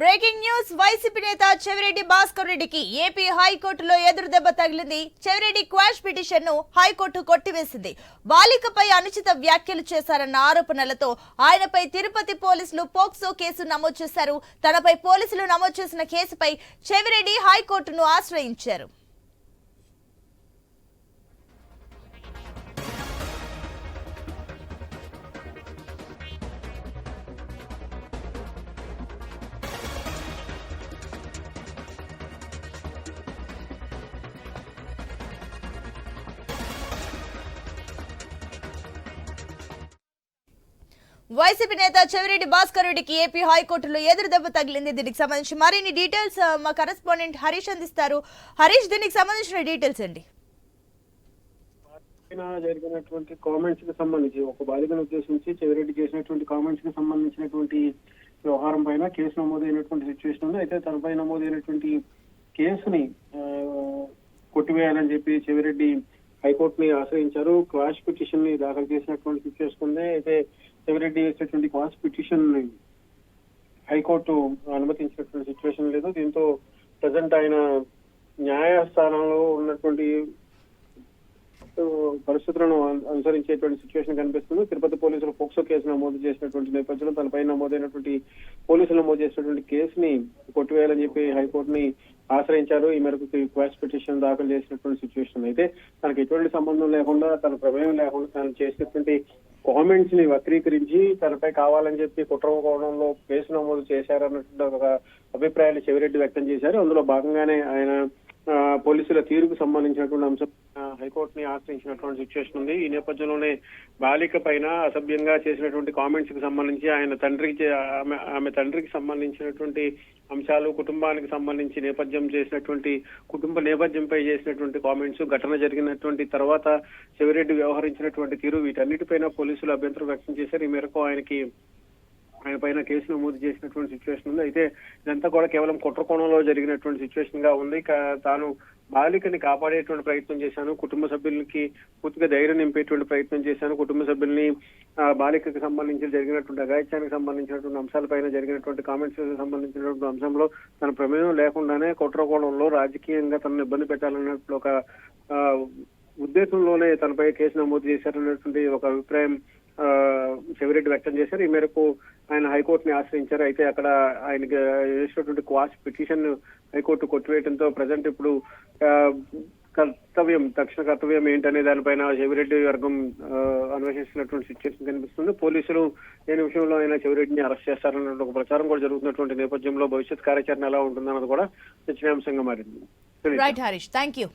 Breaking news YCP నేత చెవిరెడ్డి భాస్కర్ రెడ్డికి AP హైకోర్టులో ఎదురు దెబ్బ తగిలింది. చెవిరెడ్డి క్వాష్ పిటిషన్ ను హైకోర్టు కొట్టివేసింది. బాలికపై అనుచిత వ్యాఖ్యలు చేశారన్న ఆరోపణలతో ఆయనపై తిరుపతి పోలీసులు పోక్సో కేసు నమోదు చేశారు. తనపై పోలీసులు నమోదు చేసిన కేసుపై చెవిరెడ్డి హైకోర్టును ఆశ్రయించారు. వైసీపీ నేత చెవిరెడ్డి భాస్కర్ రెడ్డికి ఏపీ హైకోర్టులో ఎదురు దెబ్బ తగిలింది. దీనికి సంబంధించి మరిన్ని డీటెయిల్స్ మా కరెస్పాండెంట్ హరీష్ అందిస్తారు. హరీష్, దీనికి సంబంధించిన డీటెయిల్స్ అండి. జరిగినటువంటి కామెంట్స్ కి సంబంధించి ఒక బాలికను ఉద్దేశించి చెవిరెడ్డి చేసినటువంటి కామెంట్స్ కి సంబంధించినటువంటి వ్యవహారం పైన కేసు నమోదైనటువంటి సిచ్యువేషన్ ఉంది. అయితే తనపై నమోదైనటువంటి కేసుని కొట్టివేయాలని చెప్పి చెవిరెడ్డి హైకోర్టుని ఆశ్రయించారు. క్వాష్ పిటిషన్ ని దాఖలు చేసినటువంటి సిచ్యువేషన్ ఉంది. అయితే చెవిరెడ్డి వేసినటువంటి క్వాష్ పిటిషన్ హైకోర్టు అనుమతించినటువంటి సిచ్యువేషన్ లేదు. దీంతో ప్రజెంట్ ఆయన న్యాయస్థానంలో ఉన్నటువంటి పరిస్థితులను అనుసరించేటువంటి సిచ్యువేషన్ కనిపిస్తుంది. తిరుపతి పోలీసులు పోక్సో కేసు నమోదు చేసినటువంటి నేపథ్యంలో తనపై నమోదైనటువంటి పోలీసులు నమోదు చేసినటువంటి కేసుని కొట్టివేయాలని చెప్పి హైకోర్టుని ఆశ్రయించారు. ఈ మేరకు క్వాష్ పిటిషన్ దాఖలు చేసినటువంటి సిచ్యువేషన్. అయితే తనకు ఎటువంటి సంబంధం లేకుండా, తన ప్రమేయం లేకుండా తను చేసినటువంటి కామెంట్స్ ని వక్రీకరించి తనపై కావాలని చెప్పి కుట్ర కోణంలో కేసు నమోదు చేశారన్నటువంటి ఒక అభిప్రాయాన్ని చెవిరెడ్డి వ్యక్తం చేశారు. అందులో భాగంగానే ఆయన పోలీసుల తీరుకు సంబంధించినటువంటి అంశం హైకోర్టుని ఆశ్రయించినటువంటి సిచ్యువేషన్ ఉంది. ఈ నేపథ్యంలోనే బాలిక పైన అసభ్యంగా చేసినటువంటి కామెంట్స్ కి సంబంధించి ఆయన ఆమె తండ్రికి సంబంధించినటువంటి అంశాలు, కుటుంబానికి సంబంధించి కుటుంబ నేపథ్యంపై చేసినటువంటి కామెంట్స్, ఘటన జరిగినటువంటి తర్వాత చెవిరెడ్డి వ్యవహరించినటువంటి తీరు, వీటన్నిటిపైన పోలీసులు అభ్యంతరం వ్యక్తం చేశారు. ఈ మేరకు ఆయన పైన కేసు నమోదు చేసినటువంటి సిచ్యువేషన్ ఉంది. అయితే ఇదంతా కూడా కేవలం కుట్ర కోణంలో జరిగినటువంటి సిచ్యువేషన్ గా ఉంది. తాను బాలికని కాపాడేటువంటి ప్రయత్నం చేశాను, కుటుంబ సభ్యులకి పూర్తిగా ధైర్యం నింపేటువంటి ప్రయత్నం చేశాను, కుటుంబ సభ్యుల్ని బాలికకి సంబంధించి జరిగినటువంటి అఘాయిత్యానికి సంబంధించినటువంటి అంశాలపైన జరిగినటువంటి కామెంట్స్ సంబంధించినటువంటి అంశంలో తన ప్రమేయం లేకుండానే కుట్ర కోణంలో రాజకీయంగా తనను ఇబ్బంది పెట్టాలన్నట్లు ఒక ఉద్దేశంలోనే తనపై కేసు నమోదు చేశారన్నటువంటి ఒక అభిప్రాయం చెవిరెడ్డి వ్యక్తం చేశారు. ఈ మేరకు ఆయన హైకోర్టుని ఆశ్రయించారు. అయితే అక్కడ ఆయనకి వేసినటువంటి క్వాష్ పిటిషన్ హైకోర్టు కొట్టివేయడంతో ప్రజెంట్ ఇప్పుడు తక్షణ కర్తవ్యం ఏంటనే దానిపైన చెవిరెడ్డి వర్గం అన్వేషిస్తున్నటువంటి సిచ్యువేషన్ కనిపిస్తుంది. పోలీసులు ఏ నిమిషంలో అయినా చెవిరెడ్డిని అరెస్ట్ చేస్తారన్న ఒక ప్రచారం కూడా జరుగుతున్నటువంటి నేపథ్యంలో భవిష్యత్ కార్యాచరణ ఎలా ఉంటుందన్నది కూడా చర్చనీయాంశంగా మారింది. Right Harish, thank you.